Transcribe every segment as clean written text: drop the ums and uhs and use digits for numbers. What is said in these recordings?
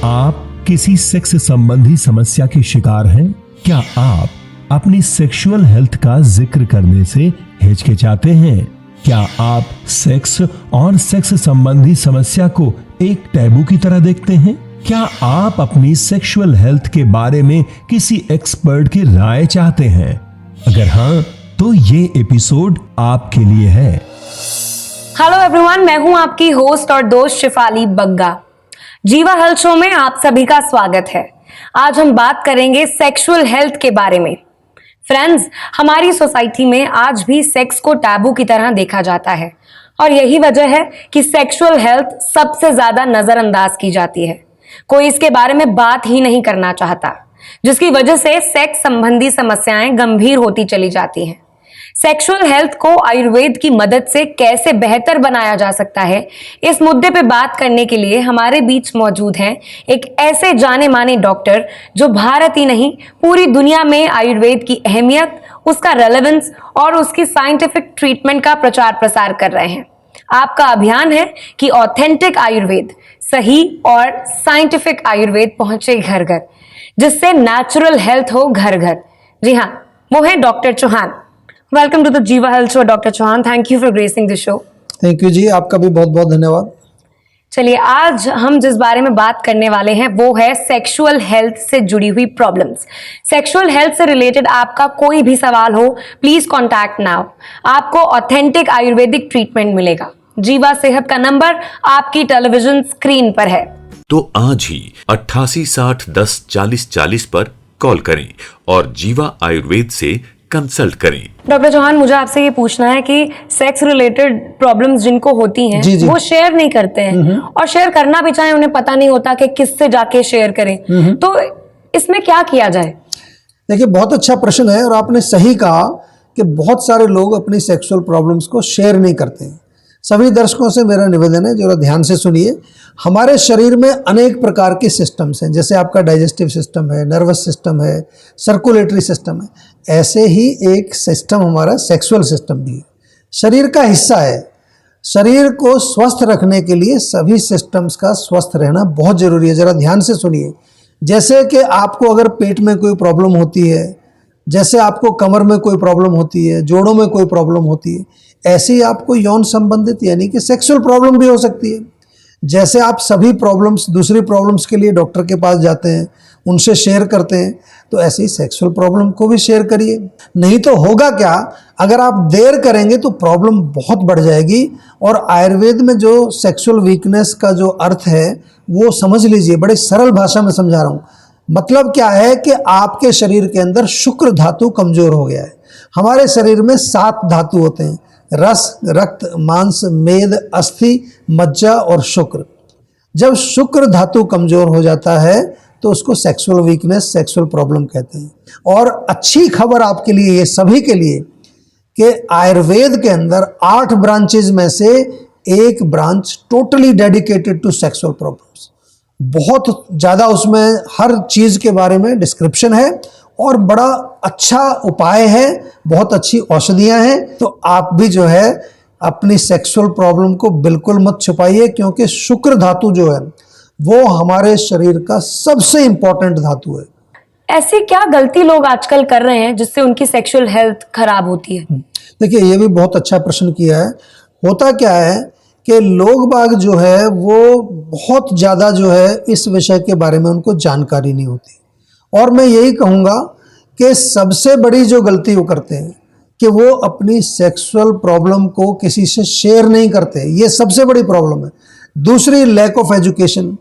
आप किसी सेक्स संबंधी समस्या के शिकार हैं? क्या आप अपनी सेक्सुअल हेल्थ का जिक्र करने से हिचकिचाते हैं? क्या आप सेक्स और सेक्स संबंधी समस्या को एक टैबू की तरह देखते हैं? क्या आप अपनी सेक्सुअल हेल्थ के बारे में किसी एक्सपर्ट की राय चाहते हैं? अगर हाँ, तो ये एपिसोड आपके लिए है। हेलो एवरीवन, मैं हूं आपकी होस्ट और दोस्त शिफाली बग्गा। जीवा हेल्थ शो में आप सभी का स्वागत है। आज हम बात करेंगे सेक्सुअल हेल्थ के बारे में। फ्रेंड्स, हमारी सोसाइटी में आज भी सेक्स को टैबू की तरह देखा जाता है और यही वजह है कि सेक्सुअल हेल्थ सबसे ज्यादा नजरअंदाज की जाती है। कोई इसके बारे में बात ही नहीं करना चाहता, जिसकी वजह से सेक्स संबंधी समस्याएं गंभीर होती चली जाती हैं। सेक्सुअल हेल्थ को आयुर्वेद की मदद से कैसे बेहतर बनाया जा सकता है, इस मुद्दे पे बात करने के लिए हमारे बीच मौजूद हैं एक ऐसे जाने माने डॉक्टर जो भारत ही नहीं पूरी दुनिया में आयुर्वेद की अहमियत, उसका रेलेवेंस और उसकी साइंटिफिक ट्रीटमेंट का प्रचार प्रसार कर रहे हैं। आपका अभियान है कि ऑथेंटिक आयुर्वेद, सही और साइंटिफिक आयुर्वेद पहुंचे घर घर, जिससे नेचुरल हेल्थ हो घर घर। जी हाँ, वो है doctor Chauhan. Welcome to the Jiva health show doctor Chauhan. Thank you for gracing the show. Thank you जी, आपका भी बहुत बहुत धन्यवाद। चलिए, आज हम जिस बारे में बात करने वाले हैं वो है सेक्सुअल हेल्थ से जुड़ी हुई प्रॉब्लम्स। सेक्सुअल हेल्थ से रिलेटेड आपका कोई भी सवाल हो, प्लीज कॉन्टैक्ट नाउ। आपको ऑथेंटिक आयुर्वेदिक ट्रीटमेंट मिलेगा। जीवा सेहत का नंबर आपकी टेलीविजन स्क्रीन पर है। तो आज ही 88 60 10 40 40 पर कॉल करें और जीवा आयुर्वेद से कंसल्ट करें। डॉक्टर चौहान, मुझे आपसे ये पूछना है कि सेक्स रिलेटेड प्रॉब्लेम्स जिनको होती हैं जी। वो शेयर नहीं करते हैं और शेयर करना भी चाहे उन्हें पता नहीं होता कि किससे जाके शेयर करें, तो इसमें क्या किया जाए? देखिए, बहुत अच्छा प्रश्न है और आपने सही कहा कि बहुत सारे लोग अपनी सेक्सुअल प्रॉब्लम्स को शेयर नहीं करते हैं। सभी दर्शकों से मेरा निवेदन है, जरा ध्यान से सुनिए। हमारे शरीर में अनेक प्रकार के सिस्टम्स हैं, जैसे आपका डाइजेस्टिव सिस्टम है, नर्वस सिस्टम है, सर्कुलेटरी सिस्टम है। ऐसे ही एक सिस्टम हमारा सेक्सुअल सिस्टम भी है, शरीर का हिस्सा है। शरीर को स्वस्थ रखने के लिए सभी सिस्टम्स का स्वस्थ रहना बहुत जरूरी है। जरा ध्यान से सुनिए। जैसे कि आपको अगर पेट में कोई प्रॉब्लम होती है, जैसे आपको कमर में कोई प्रॉब्लम होती है, जोड़ों में कोई प्रॉब्लम होती है, ऐसे ही आपको यौन संबंधित यानी कि सेक्सुअल प्रॉब्लम भी हो सकती है। जैसे आप सभी प्रॉब्लम्स, दूसरी प्रॉब्लम्स के लिए डॉक्टर के पास जाते हैं, उनसे शेयर करते हैं, तो ऐसे ही सेक्सुअल प्रॉब्लम को भी शेयर करिए। नहीं तो होगा क्या, अगर आप देर करेंगे तो प्रॉब्लम बहुत बढ़ जाएगी। और आयुर्वेद में जो सेक्सुअल वीकनेस का जो अर्थ है वो समझ लीजिए, बड़े सरल भाषा में समझा रहा हूँ। मतलब क्या है कि आपके शरीर के अंदर शुक्र धातु कमजोर हो गया है। हमारे शरीर में 7 धातु होते हैं: रस, रक्त, मांस, मेद, अस्थि, मज्जा और शुक्र। जब शुक्र धातु कमजोर हो जाता है तो उसको सेक्सुअल वीकनेस, सेक्सुअल प्रॉब्लम कहते हैं। और अच्छी खबर आपके लिए, ये सभी के लिए, कि आयुर्वेद के अंदर 8 ब्रांचेज में से एक branch totally dedicated to sexual problems. बहुत ज़्यादा उसमें हर चीज़ के बारे में डिस्क्रिप्शन है और बड़ा अच्छा उपाय है, बहुत अच्छी औषधियाँ हैं। तो आप भी जो है अपनी सेक्सुअल प्रॉब्लम को बिल्कुल मत छुपाइए, क्योंकि शुक्र धातु जो है वो हमारे शरीर का सबसे इंपॉर्टेंट धातु है। ऐसी क्या गलती लोग आजकल कर रहे हैं जिससे उनकी सेक्सुअल हेल्थ खराब होती है? देखिए, ये भी बहुत अच्छा प्रश्न किया है। होता क्या है कि लोग बाग जो है वो बहुत ज़्यादा जो है इस विषय के बारे में उनको जानकारी नहीं होती। और मैं यही कहूँगा कि सबसे बड़ी जो गलती वो करते हैं कि वो अपनी सेक्सुअल प्रॉब्लम को किसी से शेयर नहीं करते। ये सबसे बड़ी प्रॉब्लम है। दूसरी, लैक ऑफ एजुकेशन।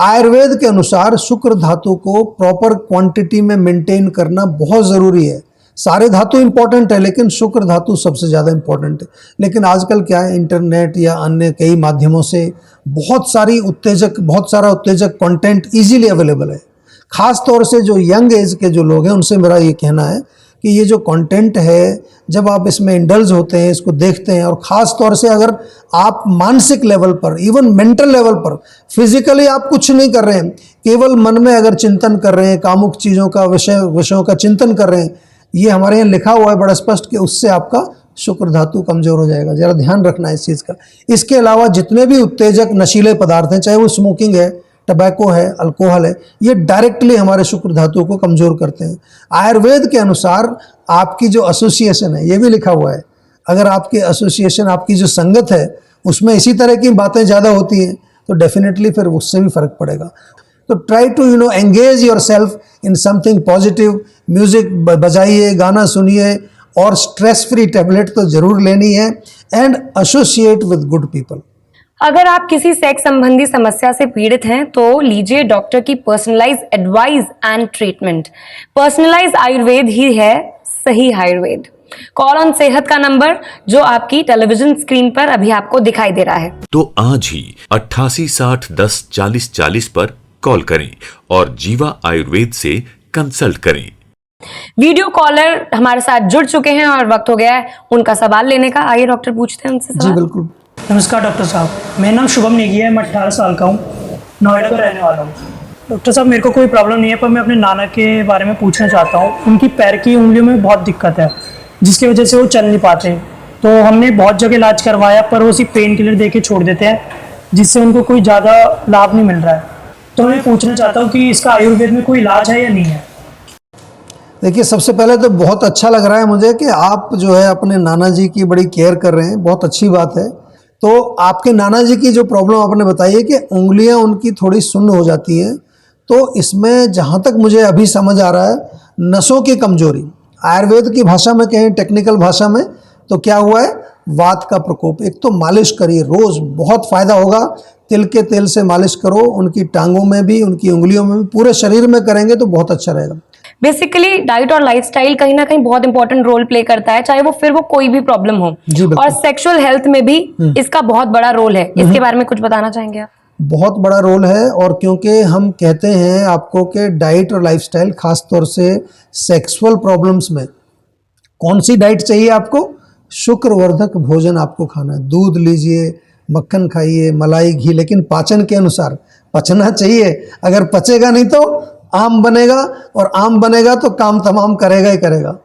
आयुर्वेद के अनुसार शुक्र धातु को प्रॉपर क्वांटिटी में मेंटेन करना बहुत ज़रूरी है। सारे धातु इंपॉर्टेंट है, लेकिन शुक्र धातु सबसे ज़्यादा इंपॉर्टेंट है। लेकिन आजकल क्या है, इंटरनेट या अन्य कई माध्यमों से बहुत सारा उत्तेजक कंटेंट इजीली अवेलेबल है। खास तौर से जो यंग एज के जो लोग हैं, उनसे मेरा ये कहना है कि ये जो कंटेंट है, जब आप इसमें इंडल्ज होते हैं, इसको देखते हैं, और ख़ास तौर से अगर आप मानसिक लेवल पर, इवन मेंटल लेवल पर, फिजिकली आप कुछ नहीं कर रहे हैं, केवल मन में अगर चिंतन कर रहे हैं, कामुक चीज़ों का विषयों का चिंतन कर रहे हैं, ये हमारे यहाँ लिखा हुआ है बड़ा स्पष्ट कि उससे आपका शुक्र धातु कमजोर हो जाएगा। जरा ध्यान रखना है इस चीज़ का। इसके अलावा जितने भी उत्तेजक नशीले पदार्थ हैं, चाहे वो स्मोकिंग है, टबैको है, अल्कोहल है, ये डायरेक्टली हमारे शुक्र धातु को कमज़ोर करते हैं। आयुर्वेद के अनुसार आपकी जो एसोसिएशन है, ये भी लिखा हुआ है, अगर आपकी एसोसिएशन, आपकी जो संगत है उसमें इसी तरह की बातें ज़्यादा होती हैं तो डेफिनेटली फिर उससे भी फ़र्क पड़ेगा। तो try to engage yourself in something positive. Music बजाइए, गाना सुनिए, और स्ट्रेस फ्री टैबलेट तो ज़रूर लेनी है, and associate with good people. अगर आप किसी सेक्स संबंधी समस्या से पीड़ित हैं तो लीजिए डॉक्टर की personalize advice and treatment. Personalize Ayurveda ही है सही आयुर्वेद। कॉल ऑन सेहत का नंबर जो आपकी टेलीविजन स्क्रीन पर अभी आपको दिखाई दे रहा है। तो आज ही 8860104040 पर कॉल करें और जीवा आयुर्वेद से कंसल्ट करें। वीडियो कॉलर हमारे साथ जुड़ चुके हैं और वक्त हो गया है उनका सवाल लेने का। आइए डॉक्टर पूछते हैं उनसे जी सवाल। बिल्कुल। नमस्कार डॉक्टर साहब, मेरा नाम शुभम नेगी है, मैं 18 साल का हूँ, नोएडा का रहने वाला हूँ। डॉक्टर साहब, मेरे को कोई प्रॉब्लम नहीं है, पर मैं अपने नाना के बारे में पूछना चाहता हूँ। उनकी पैर की उंगलियों में बहुत दिक्कत है जिसकी वजह से वो चल नहीं पाते। तो हमने बहुत जगह इलाज करवाया पर वो सिर्फ पेन किलर दे के छोड़ देते हैं जिससे उनको कोई ज़्यादा लाभ नहीं मिल रहा है। तो मैं पूछना चाहता हूँ कि इसका आयुर्वेद में कोई इलाज है या नहीं है। देखिए, सबसे पहले तो बहुत अच्छा लग रहा है मुझे कि आप जो है अपने नाना जी की बड़ी केयर कर रहे हैं, बहुत अच्छी बात है। तो आपके नाना जी की जो प्रॉब्लम आपने बताई है कि उंगलियां उनकी थोड़ी सुन्न हो जाती हैं, तो इसमें जहाँ तक मुझे अभी समझ आ रहा है, नसों की कमजोरी, आयुर्वेद की भाषा में कहें, टेक्निकल भाषा में, तो क्या हुआ है, वात का प्रकोप। एक तो मालिश करिए रोज़, बहुत फ़ायदा होगा। तिल के तेल से मालिश करो, उनकी टांगों में भी, उनकी उंगलियों में भी, पूरे शरीर में करेंगे तो बहुत अच्छा रहेगा। बेसिकली डाइट और लाइफस्टाइल कहीं ना कहीं बहुत इंपॉर्टेंट रोल प्ले करता है, चाहे वो कोई भी प्रॉब्लम हो। जी बिल्कुल। और सेक्सुअल हेल्थ में भी इसका बहुत बड़ा रोल है। इसके बारे में कुछ बताना चाहेंगे आप? बहुत बड़ा रोल है, और क्योंकि हम कहते हैं आपको कि डाइट और लाइफस्टाइल, खास तौर से सेक्सुअल प्रॉब्लम्स में कौन सी डाइट चाहिए आपको, शुक्रवर्धक भोजन आपको खाना है। दूध लीजिए, मक्खन खाइए, मलाई, घी, लेकिन पाचन के अनुसार पचना चाहिए। अगर पचेगा नहीं तो आम बनेगा, और आम बनेगा तो काम तमाम करेगा ही करेगा।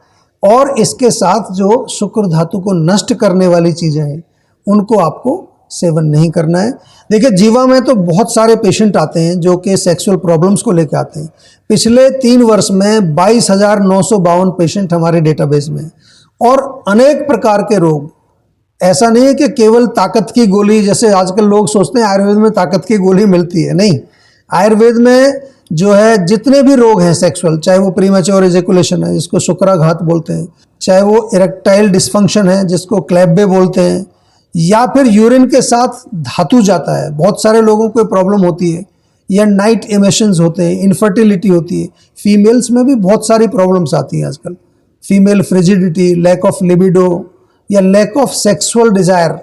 और इसके साथ जो शुक्र धातु को नष्ट करने वाली चीज़ें हैं उनको आपको सेवन नहीं करना है। देखिए, जीवा में तो बहुत सारे पेशेंट आते हैं जो कि सेक्सुअल प्रॉब्लम्स को लेकर आते हैं। पिछले 3 वर्ष में 22,952 पेशेंट हमारे डेटाबेस में, और अनेक प्रकार के रोग। ऐसा नहीं है कि केवल ताकत की गोली, जैसे आजकल लोग सोचते हैं आयुर्वेद में ताकत की गोली मिलती है, नहीं। आयुर्वेद में जो है जितने भी रोग हैं सेक्सुअल, चाहे वो प्रीमैच्योर एजेकुलेशन है जिसको शुक्राघात बोलते हैं, चाहे वो इरेक्टाइल डिस्फंक्शन है जिसको क्लैब्बे बोलते हैं, या फिर यूरिन के साथ धातु जाता है, बहुत सारे लोगों को प्रॉब्लम होती है, या नाइट इमिशंस होते हैं, इनफर्टिलिटी होती है। फीमेल्स में भी बहुत सारी प्रॉब्लम्स आती हैं आजकल, फीमेल फ्रिजिडिटी, लैक ऑफ लिबिडो, या लैक ऑफ सेक्सुअल डिज़ायर।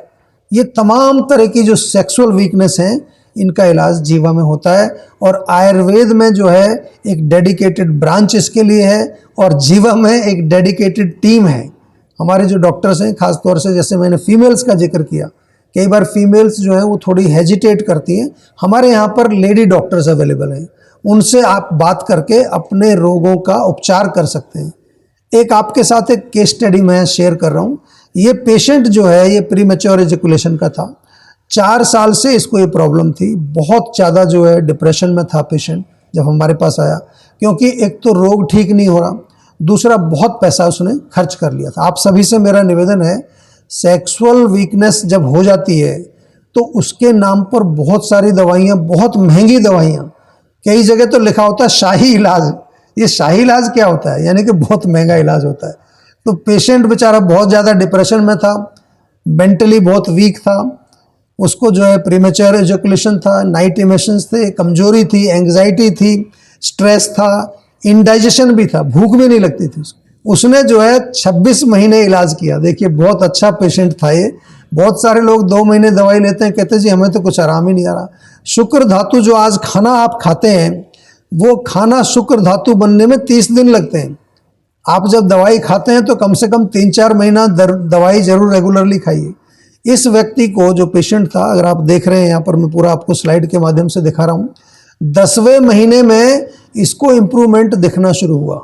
ये तमाम तरह की जो सेक्सुअल वीकनेस हैं, इनका इलाज जीवा में होता है। और आयुर्वेद में जो है एक डेडिकेटेड ब्रांच इसके लिए है, और जीवा में एक डेडिकेटेड टीम है। हमारे जो डॉक्टर्स हैं, खास तौर से जैसे मैंने फीमेल्स का जिक्र किया, कई बार फीमेल्स जो है वो थोड़ी हेजिटेट करती हैं, हमारे यहाँ पर लेडी डॉक्टर्स अवेलेबल हैं, उनसे आप बात करके अपने रोगों का उपचार कर सकते हैं। एक आपके साथ एक केस स्टडी मैं शेयर कर रहा हूँ। ये पेशेंट जो है, ये प्रीमैच्योर एजुकेशन का था, 4 साल से इसको ये प्रॉब्लम थी, बहुत ज़्यादा जो है डिप्रेशन में था पेशेंट जब हमारे पास आया, क्योंकि एक तो रोग ठीक नहीं हो रहा, दूसरा बहुत पैसा उसने खर्च कर लिया था। आप सभी से मेरा निवेदन है, सेक्सुअल वीकनेस जब हो जाती है तो उसके नाम पर बहुत सारी दवाइयाँ, बहुत महंगी दवाइयाँ, कई जगह तो लिखा होता है शाही इलाज। ये शाही इलाज क्या होता है, यानी कि बहुत महंगा इलाज होता है। तो पेशेंट बेचारा बहुत ज़्यादा डिप्रेशन में था, मेंटली बहुत वीक था, उसको जो है प्रीमैच्योर एजुकेशन था, नाइट इमिशंस थे, कमजोरी थी, एंग्जाइटी थी, स्ट्रेस था, इंडाइजेशन भी था, भूख भी नहीं लगती थी उसको। उसने जो है 26 महीने इलाज किया। देखिए, बहुत अच्छा पेशेंट था ये। बहुत सारे लोग 2 महीने दवाई लेते हैं, कहते हैं जी हमें तो कुछ आराम ही नहीं आ रहा। शुक्र धातु जो आज खाना आप खाते हैं, वो खाना शुक्र धातु बनने में 30 दिन लगते हैं। आप जब दवाई खाते हैं तो कम से कम 3-4 महीना दवाई जरूर रेगुलरली खाइए। इस व्यक्ति को, जो पेशेंट था, अगर आप देख रहे हैं यहाँ पर, मैं पूरा आपको स्लाइड के माध्यम से दिखा रहा हूँ, 10वें महीने में इसको इम्प्रूवमेंट दिखना शुरू हुआ,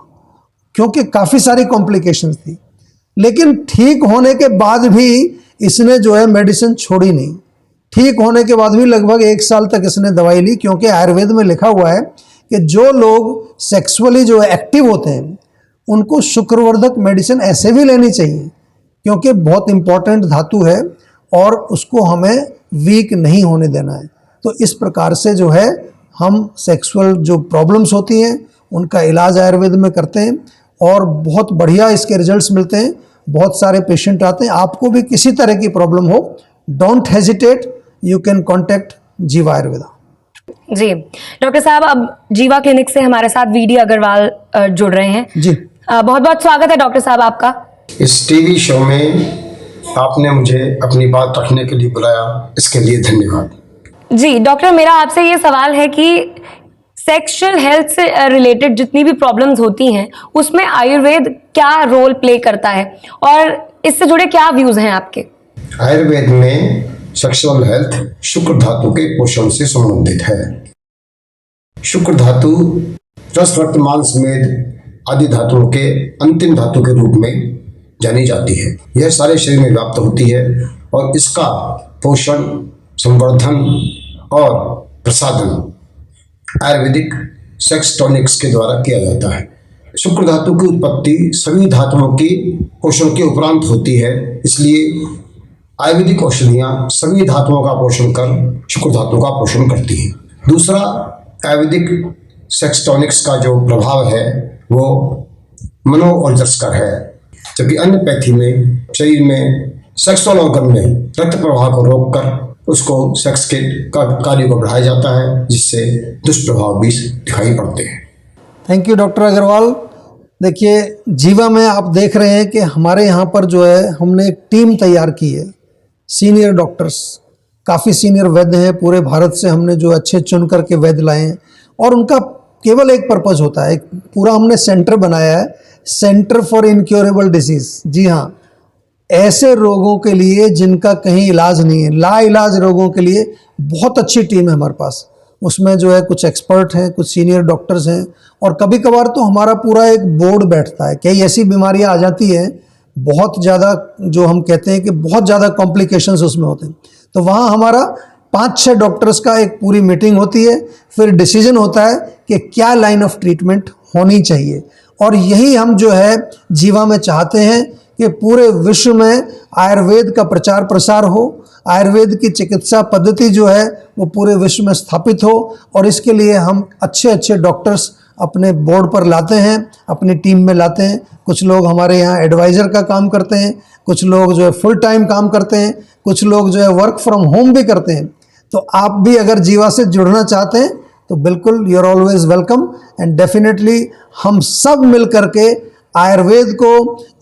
क्योंकि काफ़ी सारी कॉम्प्लिकेशंस थी। लेकिन ठीक होने के बाद भी इसने जो है मेडिसिन छोड़ी नहीं। ठीक होने के बाद भी लगभग 1 साल तक इसने दवाई ली, क्योंकि आयुर्वेद में लिखा हुआ है कि जो लोग सेक्सुअली जो एक्टिव होते हैं उनको शुक्रवर्धक मेडिसिन ऐसे भी लेनी चाहिए, क्योंकि बहुत इंपॉर्टेंट धातु है और उसको हमें वीक नहीं होने देना है। तो इस प्रकार से जो है हम सेक्सुअल जो प्रॉब्लम्स होती हैं उनका इलाज आयुर्वेद में करते हैं और बहुत बढ़िया इसके रिजल्ट्स मिलते हैं। बहुत सारे पेशेंट आते हैं। आपको भी किसी तरह की प्रॉब्लम हो, don't hesitate, you can contact जीवा आयुर्वेदा। जी डॉक्टर साहब, अब जीवा क्लिनिक से हमारे साथ वीडी अग्रवाल जुड़ रहे हैं। जी बहुत बहुत स्वागत है डॉक्टर साहब आपका। इस टीवी शो में आपने मुझे अपनी बात रखने के लिए बुलाया, इसके लिए धन्यवाद। जी डॉक्टर, मेरा आपसे ये सवाल है कि सेक्सुअल हेल्थ से रिलेटेड जितनी भी प्रॉब्लम्स होती हैं उसमें आयुर्वेद क्या रोल प्ले करता है और इससे जुड़े क्या व्यूज हैं आपके? आयुर्वेद में सेक्सुअल हेल्थ शुक्र धातु के पोषण से संबंधित है। शुक्र धातु रस, रक्त, मांस, मेद आदि धातुओं के अंतिम धातु के रूप में जानी जाती है। यह सारे शरीर में व्याप्त होती है और इसका पोषण, संवर्धन और प्रसाधन आयुर्वेदिक सेक्स टॉनिक्स के द्वारा किया जाता है। शुक्र धातु की उत्पत्ति सभी धातुओं की पोषण के उपरांत होती है, इसलिए आयुर्वेदिक औषधियाँ सभी धातुओं का पोषण कर शुक्र धातु का पोषण करती हैं। दूसरा, आयुर्वेदिक सेक्स टॉनिक्स का जो प्रभाव है वो मनोऊर्जस्कर है, जबकि अन्य पैथी में शरीर में सेक्सुअल ऑर्गन में रक्त प्रवाह को रोककर उसको सेक्स के कार्य को बढ़ाया जाता है, जिससे दुष्प्रभाव भी दिखाई पड़ते हैं। Thank you doctor Agrawal. देखिए, जीवा में आप देख रहे हैं कि हमारे यहाँ पर जो है हमने एक टीम तैयार की है, सीनियर डॉक्टर्स, काफ़ी सीनियर वैद्य हैं। पूरे भारत से हमने जो अच्छे चुन करके वैद्य लाए हैं और उनका केवल एक पर्पज़ होता है, एक पूरा हमने सेंटर बनाया है, सेंटर फॉर इनक्योरेबल डिसीज़। जी हाँ, ऐसे रोगों के लिए जिनका कहीं इलाज नहीं है, ला इलाज रोगों के लिए बहुत अच्छी टीम है हमारे पास। उसमें जो है कुछ एक्सपर्ट हैं, कुछ सीनियर डॉक्टर्स हैं और कभी कभार तो हमारा पूरा एक बोर्ड बैठता है। कई ऐसी बीमारियां आ जाती हैं बहुत ज़्यादा, जो हम कहते हैं कि बहुत ज़्यादा कॉम्प्लिकेशंस उसमें होते हैं, तो वहाँ हमारा 5-6 डॉक्टर्स का एक पूरी मीटिंग होती है, फिर डिसीजन होता है कि क्या लाइन ऑफ ट्रीटमेंट होनी चाहिए। और यही हम जो है जीवा में चाहते हैं कि पूरे विश्व में आयुर्वेद का प्रचार प्रसार हो, आयुर्वेद की चिकित्सा पद्धति जो है वो पूरे विश्व में स्थापित हो। और इसके लिए हम अच्छे अच्छे डॉक्टर्स अपने बोर्ड पर लाते हैं, अपनी टीम में लाते हैं। कुछ लोग हमारे यहाँ एडवाइज़र का काम करते हैं, कुछ लोग जो है फुल टाइम काम करते हैं, कुछ लोग जो है वर्क फ्रॉम होम भी करते हैं। तो आप भी अगर जीवा से जुड़ना चाहते हैं तो बिल्कुल you are always welcome and definitely हम सब मिल करके आयुर्वेद को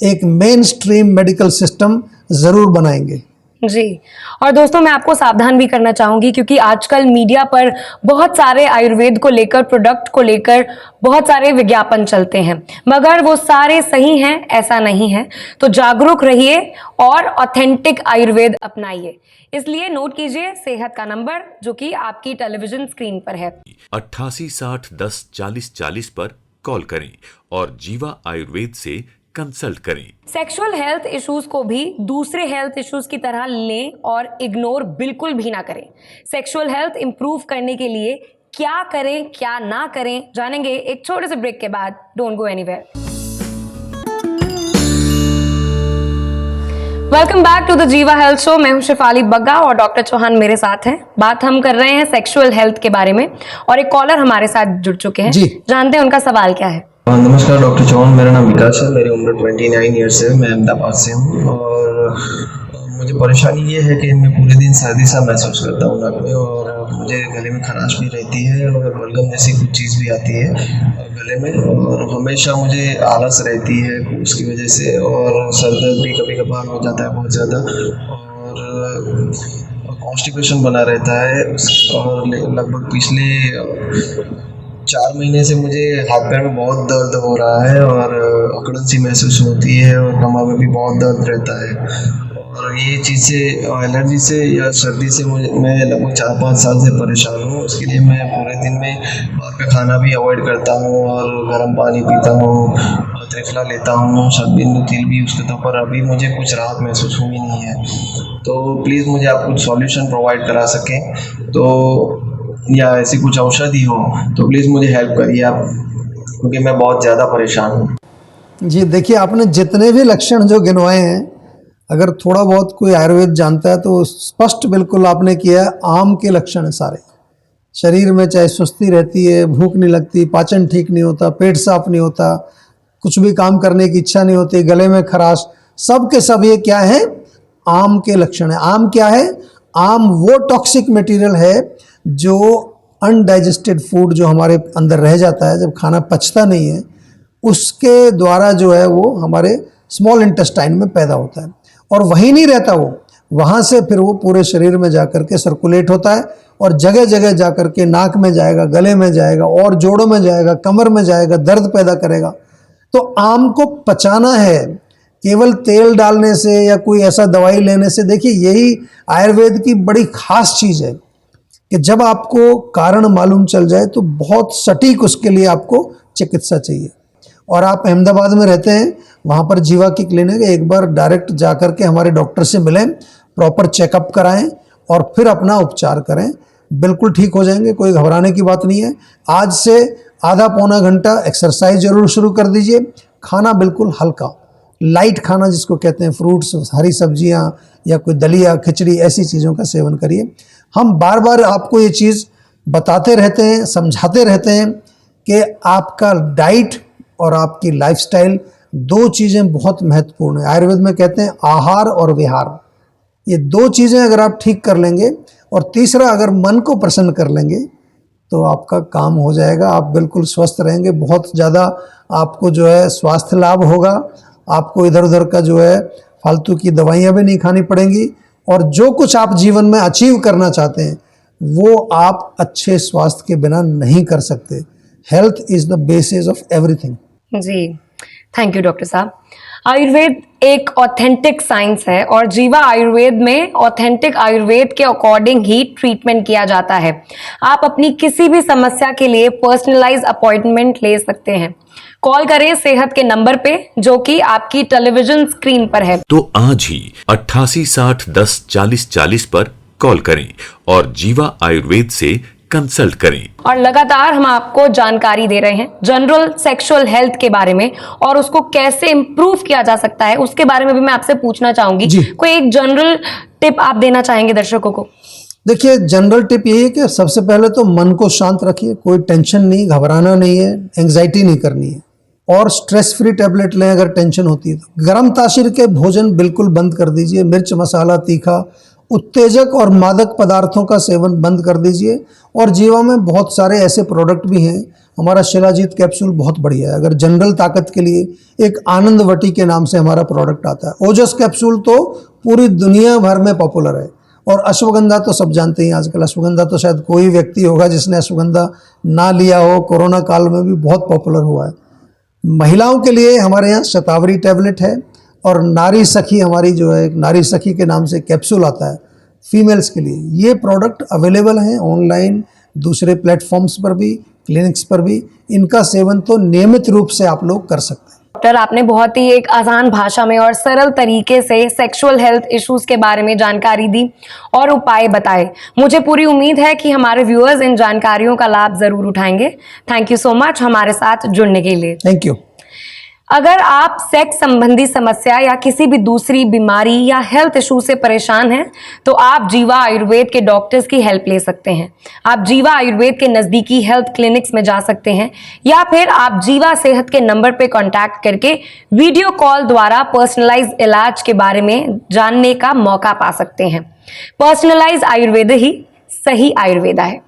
एक मेन स्ट्रीम मेडिकल सिस्टम ज़रूर बनाएंगे। जी, और दोस्तों मैं आपको सावधान भी करना चाहूंगी क्योंकि आजकल मीडिया पर बहुत सारे आयुर्वेद को लेकर, प्रोडक्ट को लेकर बहुत सारे विज्ञापन चलते हैं, मगर वो सारे सही हैं ऐसा नहीं है। तो जागरूक रहिए और ऑथेंटिक आयुर्वेद अपनाइए। इसलिए नोट कीजिए सेहत का नंबर जो कि आपकी टेलीविजन स्क्रीन पर है, 88 60 10 40 40 पर कॉल करें और जीवा आयुर्वेद से कंसल्ट करें। सेक्सुअल हेल्थ इश्यूज को भी दूसरे हेल्थ इश्यूज की तरह लें और इग्नोर बिल्कुल भी ना करें। सेक्सुअल हेल्थ इंप्रूव करने के लिए क्या करें क्या ना करें जानेंगे एक छोटे से ब्रेक के बाद। Don't go anywhere. Welcome back to the Jiva health show. मैं हूं शिफाली बग्गा और डॉक्टर चौहान मेरे साथ हैं। बात हम कर रहे हैं सेक्सुअल हेल्थ के बारे में और एक कॉलर हमारे साथ जुड़ चुके हैं। जी, जानते हैं उनका सवाल क्या है। नमस्कार डॉक्टर चौहान, मेरा नाम विकास है, मेरी उम्र 29 ईयर्स है, मैं अहमदाबाद से हूँ और मुझे परेशानी ये है कि मैं पूरे दिन सर्दी सा महसूस करता हूँ नाक में और मुझे गले में खराश भी रहती है और बलगम जैसी कुछ चीज़ भी आती है गले में और हमेशा मुझे आलस रहती है उसकी वजह से और सर दर्द भी कभी कभार हो जाता है बहुत ज़्यादा और कॉन्स्टिपेशन बना रहता है और लगभग पिछले 4 महीने से मुझे हाथ पैर में बहुत दर्द हो रहा है और अकड़न सी महसूस होती है और कमर में भी बहुत दर्द रहता है और ये चीज़ से एलर्जी से या सर्दी से मैं लगभग 4-5 साल से परेशान हूँ। उसके लिए मैं पूरे दिन में बाहर का खाना भी अवॉइड करता हूँ और गर्म पानी पीता हूँ, त्रिफला लेता हूँ, शतबिंदु तेल भी यूज़ करता हूँ, पर अभी मुझे कुछ राहत महसूस हुई नहीं है। तो प्लीज़ मुझे आप कुछ सॉल्यूशन प्रोवाइड करा सकें तो, या ऐसी कुछ औषधि हो तो प्लीज़ मुझे हेल्प करिए आप, क्योंकि मैं बहुत ज़्यादा परेशान हूँ। जी देखिए, आपने जितने भी लक्षण जो गिनवाए हैं, अगर थोड़ा बहुत कोई आयुर्वेद जानता है तो स्पष्ट बिल्कुल आपने किया है। आम के लक्षण है सारे। शरीर में चाहे सुस्ती रहती है, भूख नहीं लगती, पाचन ठीक नहीं होता, पेट साफ नहीं होता, कुछ भी काम करने की इच्छा नहीं होती, गले में खराश, सब के सब ये क्या है? आम के लक्षण है। आम क्या है? आम वो टॉक्सिक मटेरियल है जो अनडाइजेस्टेड फूड जो हमारे अंदर रह जाता है, जब खाना पचता नहीं है, उसके द्वारा जो है वो हमारे स्मॉल इंटेस्टाइन में पैदा होता है और वहीं नहीं रहता वो, वहाँ से फिर वो पूरे शरीर में जाकर के सर्कुलेट होता है और जगह जगह जाकर के नाक में जाएगा, गले में जाएगा और जोड़ों में जाएगा, कमर में जाएगा, दर्द पैदा करेगा। तो आम को पचाना है केवल तेल डालने से या कोई ऐसा दवाई लेने से। देखिए, यही आयुर्वेद की बड़ी खास चीज़ है कि जब आपको कारण मालूम चल जाए तो बहुत सटीक उसके लिए आपको चिकित्सा चाहिए। और आप अहमदाबाद में रहते हैं, वहाँ पर जीवा की क्लिनिक है, एक बार डायरेक्ट जा कर के हमारे डॉक्टर से मिलें, प्रॉपर चेकअप कराएं और फिर अपना उपचार करें, बिल्कुल ठीक हो जाएंगे। कोई घबराने की बात नहीं है। आज से आधा पौना घंटा एक्सरसाइज जरूर शुरू कर दीजिए। खाना बिल्कुल हल्का, लाइट खाना जिसको कहते हैं, फ्रूट्स, हरी सब्जियां या कोई दलिया, खिचड़ी, ऐसी चीज़ों का सेवन करिए। हम बार बार आपको ये चीज़ बताते रहते हैं, समझाते रहते हैं कि आपका डाइट और आपकी लाइफस्टाइल, दो चीज़ें बहुत महत्वपूर्ण है। आयुर्वेद में कहते हैं आहार और विहार, ये दो चीज़ें अगर आप ठीक कर लेंगे और तीसरा अगर मन को प्रसन्न कर लेंगे तो आपका काम हो जाएगा। आप बिल्कुल स्वस्थ रहेंगे। बहुत ज़्यादा आपको जो है स्वास्थ्य लाभ होगा। आपको इधर उधर का जो है फालतू की दवाइयाँ भी नहीं खानी पड़ेंगी और जो कुछ आप जीवन में अचीव करना चाहते हैं वो आप अच्छे स्वास्थ्य के बिना नहीं कर सकते। Health is the basis of everything. जी, थैंक यू डॉक्टर साहब। आयुर्वेद एक ऑथेंटिक साइंस है और जीवा आयुर्वेद में ऑथेंटिक आयुर्वेद के अकॉर्डिंग ही ट्रीटमेंट किया जाता है। आप अपनी किसी भी समस्या के लिए पर्सनलाइज अपॉइंटमेंट ले सकते हैं। कॉल करें सेहत के नंबर पे जो कि आपकी टेलीविजन स्क्रीन पर है। तो आज ही 88 60 10 40 40 पर कॉल करें और जीवा आयुर्वेद से कंसल्ट करें। और लगातार हम आपको जानकारी दे रहे हैं जनरल सेक्सुअल हेल्थ के बारे में और उसको कैसे इंप्रूव किया जा सकता है उसके बारे में भी मैं आपसे पूछना चाहूंगी। कोई एक जनरल टिप आप देना चाहेंगे दर्शकों को? देखिए, जनरल टिप यही है कि सबसे पहले तो मन को शांत रखिए। कोई टेंशन नहीं, घबराना नहीं है, एंग्जाइटी नहीं करनी है और स्ट्रेस फ्री टैबलेट लें अगर टेंशन होती है तो। गर्म तासीर के भोजन बिल्कुल बंद कर दीजिए। मिर्च, मसाला, तीखा, उत्तेजक और मादक पदार्थों का सेवन बंद कर दीजिए। और जीवा में बहुत सारे ऐसे प्रोडक्ट भी हैं। हमारा शिलाजीत कैप्सूल बहुत बढ़िया है। अगर जनरल ताकत के लिए एक आनंदवटी के नाम से हमारा प्रोडक्ट आता है। ओजस कैप्सूल तो पूरी दुनिया भर में पॉपुलर है। और अश्वगंधा तो सब जानते हैं आजकल। अश्वगंधा तो शायद कोई व्यक्ति होगा जिसने अश्वगंधा ना लिया हो। कोरोना काल में भी बहुत पॉपुलर हुआ है। महिलाओं के लिए हमारे यहाँ शतावरी टैबलेट है और नारी सखी, हमारी जो है नारी सखी के नाम से कैप्सूल आता है फीमेल्स के लिए। ये प्रोडक्ट अवेलेबल हैं ऑनलाइन, दूसरे प्लेटफॉर्म्स पर भी, क्लिनिक्स पर भी। इनका सेवन तो नियमित रूप से आप लोग कर सकते हैं। डॉक्टर, आपने बहुत ही एक आसान भाषा में और सरल तरीके से सेक्सुअल हेल्थ इश्यूज के बारे में जानकारी दी और उपाय बताए। मुझे पूरी उम्मीद है कि हमारे व्यूअर्स इन जानकारियों का लाभ जरूर उठाएंगे। थैंक यू सो मच हमारे साथ जुड़ने के लिए। Thank you. अगर आप सेक्स संबंधी समस्या या किसी भी दूसरी बीमारी या हेल्थ इशू से परेशान हैं तो आप जीवा आयुर्वेद के डॉक्टर्स की हेल्प ले सकते हैं। आप जीवा आयुर्वेद के नज़दीकी हेल्थ क्लिनिक्स में जा सकते हैं या फिर आप जीवा सेहत के नंबर पे कांटेक्ट करके वीडियो कॉल द्वारा पर्सनलाइज इलाज के बारे में जानने का मौका पा सकते हैं। पर्सनलाइज आयुर्वेद ही सही आयुर्वेदा है।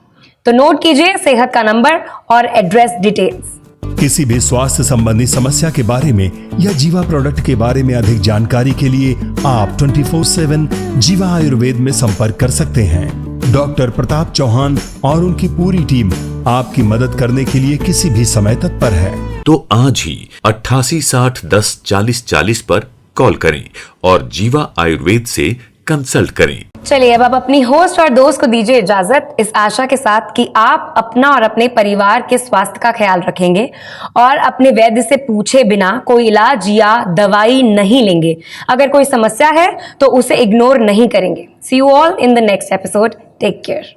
तो नोट कीजिए सेहत का नंबर और एड्रेस डिटेल्स। किसी भी स्वास्थ्य संबंधी समस्या के बारे में या जीवा प्रोडक्ट के बारे में अधिक जानकारी के लिए आप 24/7 जीवा आयुर्वेद में संपर्क कर सकते हैं। डॉक्टर प्रताप चौहान और उनकी पूरी टीम आपकी मदद करने के लिए किसी भी समय तत्पर है। तो आज ही 88 60 10 40 40 पर कॉल करें और जीवा आयुर्वेद से कंसल्ट करें। चलिए अब आप अपनी होस्ट और दोस्त को दीजिए इजाजत, इस आशा के साथ कि आप अपना और अपने परिवार के स्वास्थ्य का ख्याल रखेंगे और अपने वैद्य से पूछे बिना कोई इलाज या दवाई नहीं लेंगे। अगर कोई समस्या है तो उसे इग्नोर नहीं करेंगे। See you all in the next episode. Take care.